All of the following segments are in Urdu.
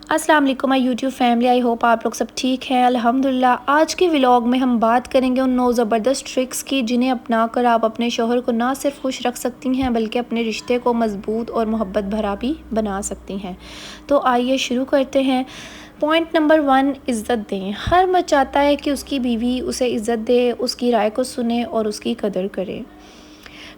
السلام علیکم مائی یوٹیوب فیملی، آئی ہوپ آپ لوگ سب ٹھیک ہیں الحمدللہ۔ آج کے ولاگ میں ہم بات کریں گے ان 9 زبردست ٹرکس کی جنہیں اپنا کر آپ اپنے شوہر کو نہ صرف خوش رکھ سکتی ہیں بلکہ اپنے رشتے کو مضبوط اور محبت بھرا بھی بنا سکتی ہیں۔ تو آئیے شروع کرتے ہیں۔ پوائنٹ نمبر 1، عزت دیں۔ ہر مرد چاہتا ہے کہ اس کی بیوی اسے عزت دے، اس کی رائے کو سنے اور اس کی قدر کرے۔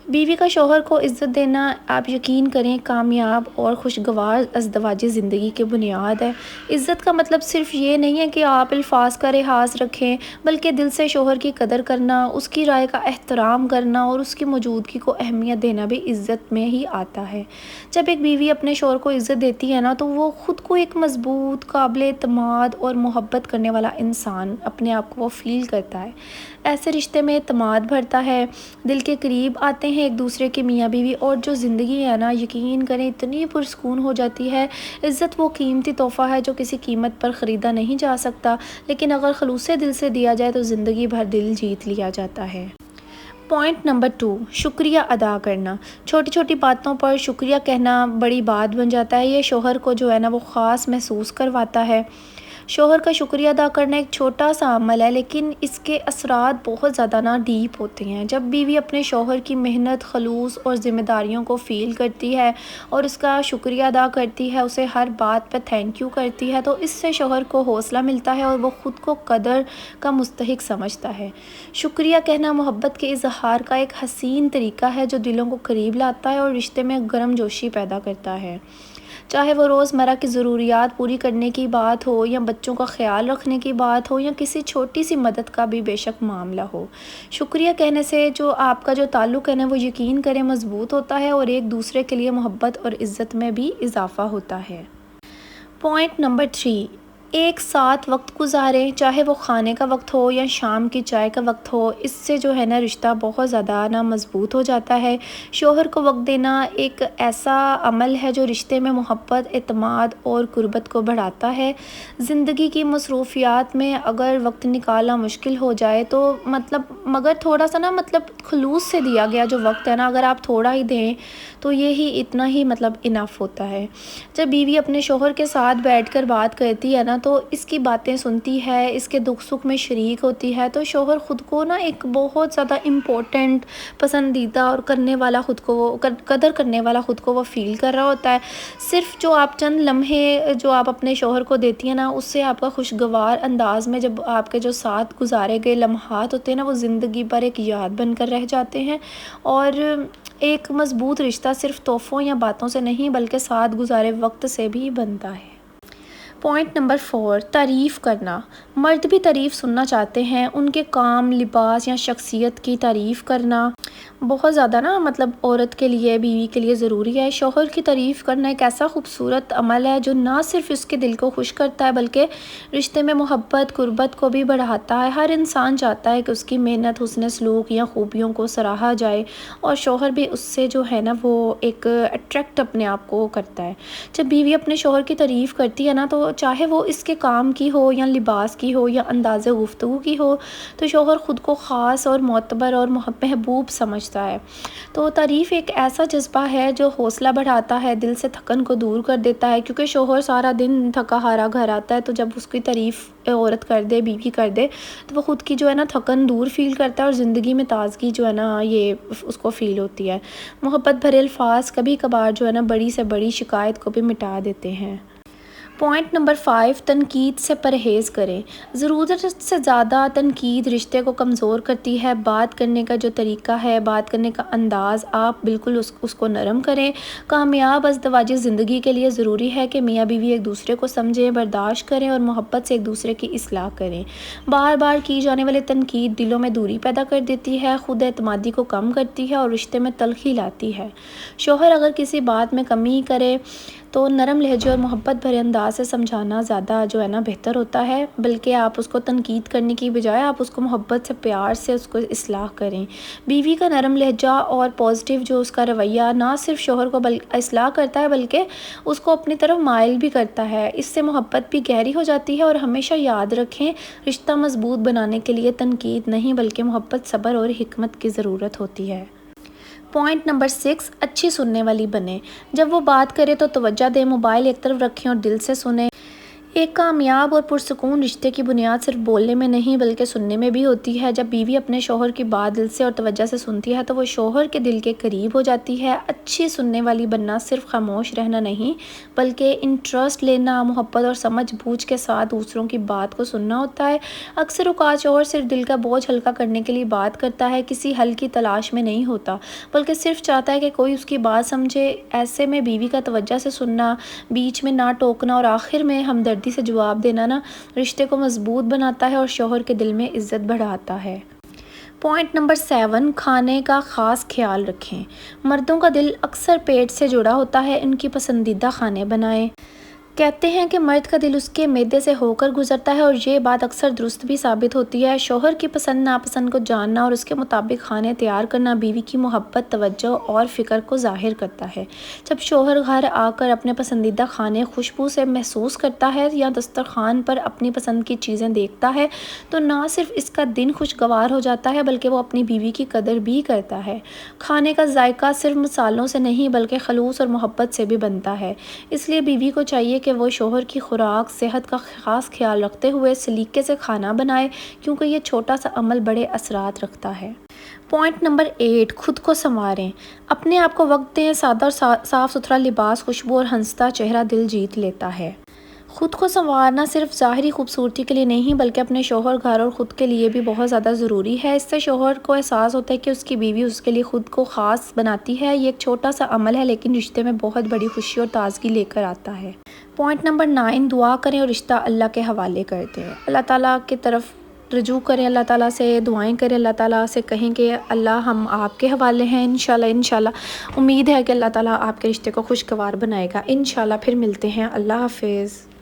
بیوی کا شوہر کو عزت دینا، آپ یقین کریں، کامیاب اور خوشگوار ازدواجی زندگی کی بنیاد ہے۔ عزت کا مطلب صرف یہ نہیں ہے کہ آپ الفاظ کا لحاظ رکھیں، بلکہ دل سے شوہر کی قدر کرنا، اس کی رائے کا احترام کرنا اور اس کی موجودگی کو اہمیت دینا بھی عزت میں ہی آتا ہے۔ جب ایک بیوی اپنے شوہر کو عزت دیتی ہے نا، تو وہ خود کو ایک مضبوط، قابل اعتماد اور محبت کرنے والا انسان اپنے آپ کو وہ فیل کرتا ہے۔ ایسے رشتے میں اعتماد بڑھتا ہے، دل کے قریب آتے ہیں ایک دوسرے کے میاں بیوی، اور جو زندگی ہے نا، یقین کریں، اتنی پرسکون ہو جاتی ہے۔ عزت وہ قیمتی تحفہ ہے جو کسی قیمت پر خریدا نہیں جا سکتا، لیکن اگر خلوص دل سے دیا جائے تو زندگی بھر دل جیت لیا جاتا ہے۔ پوائنٹ نمبر 2، شکریہ ادا کرنا۔ چھوٹی چھوٹی باتوں پر شکریہ کہنا بڑی بات بن جاتا ہے۔ یہ شوہر کو جو ہے نا وہ خاص محسوس کرواتا ہے۔ شوہر کا شکریہ ادا کرنا ایک چھوٹا سا عمل ہے، لیکن اس کے اثرات بہت زیادہ ڈیپ ہوتے ہیں۔ جب بیوی اپنے شوہر کی محنت، خلوص اور ذمہ داریوں کو فیل کرتی ہے اور اس کا شکریہ ادا کرتی ہے، اسے ہر بات پہ تھینک یو کرتی ہے، تو اس سے شوہر کو حوصلہ ملتا ہے اور وہ خود کو قدر کا مستحق سمجھتا ہے۔ شکریہ کہنا محبت کے اظہار کا ایک حسین طریقہ ہے جو دلوں کو قریب لاتا ہے اور رشتے میں گرم جوشی پیدا کرتا ہے۔ چاہے وہ روزمرہ کی ضروریات پوری کرنے کی بات ہو، یا بچوں کا خیال رکھنے کی بات ہو، یا کسی چھوٹی سی مدد کا بھی بے شک معاملہ ہو۔ شکریہ کہنے سے جو آپ کا جو تعلق ہے نا، وہ یقین کریں مضبوط ہوتا ہے اور ایک دوسرے کے لیے محبت اور عزت میں بھی اضافہ ہوتا ہے۔ پوائنٹ نمبر 3، ایک ساتھ وقت گزاریں، چاہے وہ کھانے کا وقت ہو یا شام کی چائے کا وقت ہو۔ اس سے جو ہے نا رشتہ بہت زیادہ مضبوط ہو جاتا ہے۔ شوہر کو وقت دینا ایک ایسا عمل ہے جو رشتے میں محبت، اعتماد اور قربت کو بڑھاتا ہے۔ زندگی کی مصروفیات میں اگر وقت نکالنا مشکل ہو جائے تو مگر تھوڑا سا خلوص سے دیا گیا جو وقت ہے نا، اگر آپ تھوڑا ہی دیں تو یہی اتنا ہی انف ہوتا ہے۔ جب بیوی اپنے شوہر کے ساتھ بیٹھ کر بات کرتی ہے نا، تو اس کی باتیں سنتی ہے، اس کے دکھ سکھ میں شریک ہوتی ہے، تو شوہر خود کو ایک بہت زیادہ امپورٹنٹ، پسندیدہ اور قدر کرنے والا خود کو وہ فیل کر رہا ہوتا ہے۔ صرف جو آپ چند لمحے جو آپ اپنے شوہر کو دیتی ہیں نا، اس سے آپ کا خوشگوار انداز میں جب آپ کے جو ساتھ گزارے گئے لمحات ہوتے ہیں نا، وہ زندگی بھر ایک یاد بن کر رہ جاتے ہیں۔ اور ایک مضبوط رشتہ صرف تحفوں یا باتوں سے نہیں بلکہ ساتھ گزارے وقت سے بھی بنتا ہے۔ پوائنٹ نمبر 4، تعریف کرنا۔ مرد بھی تعریف سننا چاہتے ہیں، ان کے کام، لباس یا شخصیت کی تعریف کرنا بہت زیادہ عورت کے لیے، بیوی کے لیے ضروری ہے۔ شوہر کی تعریف کرنا ایک ایسا خوبصورت عمل ہے جو نہ صرف اس کے دل کو خوش کرتا ہے بلکہ رشتے میں محبت، قربت کو بھی بڑھاتا ہے۔ ہر انسان چاہتا ہے کہ اس کی محنت، حسن سلوک یا خوبیوں کو سراہا جائے، اور شوہر بھی اس سے جو ہے نا وہ ایک اٹریکٹ اپنے آپ کو کرتا ہے۔ جب بیوی اپنے شوہر کی تعریف کرتی ہے نا، تو چاہے وہ اس کے کام کی ہو یا لباس کی ہو یا انداز گفتگو کی ہو، تو شوہر خود کو خاص اور معتبر اور محبوب سمجھتا ہے۔ تو تعریف ایک ایسا جذبہ ہے جو حوصلہ بڑھاتا ہے، دل سے تھکن کو دور کر دیتا ہے، کیونکہ شوہر سارا دن تھکا ہارا گھر آتا ہے، تو جب اس کی تعریف عورت کر دے، بیوی کر دے، تو وہ خود کی جو ہے نا تھکن دور فیل کرتا ہے اور زندگی میں تازگی جو ہے نا یہ اس کو فیل ہوتی ہے۔ محبت بھرے الفاظ کبھی کبھار جو ہے نا بڑی سے بڑی شکایت کو بھی مٹا دیتے ہیں۔ پوائنٹ نمبر 5، تنقید سے پرہیز کریں۔ ضرورت سے زیادہ تنقید رشتے کو کمزور کرتی ہے۔ بات کرنے کا جو طریقہ ہے، بات کرنے کا انداز، آپ بالکل اس کو نرم کریں۔ کامیاب ازدواجی زندگی کے لیے ضروری ہے کہ میاں بیوی ایک دوسرے کو سمجھیں، برداشت کریں اور محبت سے ایک دوسرے کی اصلاح کریں۔ بار بار کی جانے والی تنقید دلوں میں دوری پیدا کر دیتی ہے، خود اعتمادی کو کم کرتی ہے اور رشتے میں تلخی لاتی ہے۔ شوہر اگر کسی بات میں کمی کرے تو نرم لہجے اور محبت بھرے انداز سے سمجھانا زیادہ جو ہے نا بہتر ہوتا ہے، بلکہ آپ اس کو تنقید کرنے کی بجائے آپ اس کو محبت سے، پیار سے اس کو اصلاح کریں۔ بیوی کا نرم لہجہ اور پازیٹیو جو اس کا رویہ نہ صرف شوہر کو اصلاح کرتا ہے بلکہ اس کو اپنی طرف مائل بھی کرتا ہے۔ اس سے محبت بھی گہری ہو جاتی ہے۔ اور ہمیشہ یاد رکھیں، رشتہ مضبوط بنانے کے لیے تنقید نہیں بلکہ محبت، صبر اور حکمت کی ضرورت ہوتی ہے۔ پوائنٹ نمبر 6، اچھی سننے والی بنیں۔ جب وہ بات کرے تو توجہ دیں، موبائل ایک طرف رکھیں اور دل سے سنیں۔ ایک کامیاب اور پرسکون رشتے کی بنیاد صرف بولنے میں نہیں بلکہ سننے میں بھی ہوتی ہے۔ جب بیوی اپنے شوہر کی بات دل سے اور توجہ سے سنتی ہے تو وہ شوہر کے دل کے قریب ہو جاتی ہے۔ اچھی سننے والی بننا صرف خاموش رہنا نہیں بلکہ انٹرسٹ لینا، محبت اور سمجھ بوجھ کے ساتھ دوسروں کی بات کو سننا ہوتا ہے۔ اکثر اوقات شوہر صرف دل کا بوجھ ہلکا کرنے کے لیے بات کرتا ہے، کسی حل کی تلاش میں نہیں ہوتا بلکہ صرف چاہتا ہے کہ کوئی اس کی بات سمجھے۔ ایسے میں بیوی کا توجہ سے سننا، بیچ میں نہ ٹوکنا اور آخر میں ہمدردی سے جواب دینا رشتے کو مضبوط بناتا ہے اور شوہر کے دل میں عزت بڑھاتا ہے۔ پوائنٹ نمبر 7، کھانے کا خاص خیال رکھیں۔ مردوں کا دل اکثر پیٹ سے جڑا ہوتا ہے، ان کی پسندیدہ کھانے بنائیں۔ کہتے ہیں کہ مرد کا دل اس کے معدے سے ہو کر گزرتا ہے اور یہ بات اکثر درست بھی ثابت ہوتی ہے۔ شوہر کی پسند ناپسند کو جاننا اور اس کے مطابق کھانے تیار کرنا بیوی کی محبت، توجہ اور فکر کو ظاہر کرتا ہے۔ جب شوہر گھر آ کر اپنے پسندیدہ کھانے خوشبو سے محسوس کرتا ہے یا دسترخوان پر اپنی پسند کی چیزیں دیکھتا ہے تو نہ صرف اس کا دن خوشگوار ہو جاتا ہے بلکہ وہ اپنی بیوی کی قدر بھی کرتا ہے۔ کھانے کا ذائقہ صرف مصالحوں سے نہیں بلکہ خلوص اور محبت سے بھی بنتا ہے، اس لیے بیوی کو چاہیے کہ وہ شوہر کی خوراک، صحت کا خاص خیال رکھتے ہوئے سلیقے سے کھانا بنائے، کیونکہ یہ چھوٹا سا عمل بڑے اثرات رکھتا ہے۔ پوائنٹ نمبر 8، خود کو سنواریں۔ اپنے آپ کو وقت دیں۔ سادہ اور صاف ستھرا لباس، خوشبو اور ہنستا چہرہ دل جیت لیتا ہے۔ خود کو سنوارنا صرف ظاہری خوبصورتی کے لیے نہیں بلکہ اپنے شوہر، گھر اور خود کے لیے بھی بہت زیادہ ضروری ہے۔ اس سے شوہر کو احساس ہوتا ہے کہ اس کی بیوی اس کے لیے خود کو خاص بناتی ہے۔ یہ ایک چھوٹا سا عمل ہے لیکن رشتے میں بہت بڑی خوشی اور تازگی لے کر آتا ہے۔ پوائنٹ نمبر 9، دعا کریں اور رشتہ اللہ کے حوالے کر دیں۔ اللہ تعالیٰ کی طرف رجوع کریں، اللہ تعالیٰ سے دعائیں کریں، اللہ تعالیٰ سے کہیں کہ اللہ ہم آپ کے حوالے ہیں۔ انشاءاللہ امید ہے کہ اللہ تعالیٰ آپ کے رشتے کو خوشگوار بنائے گا۔ انشاءاللہ پھر ملتے ہیں۔ اللہ حافظ۔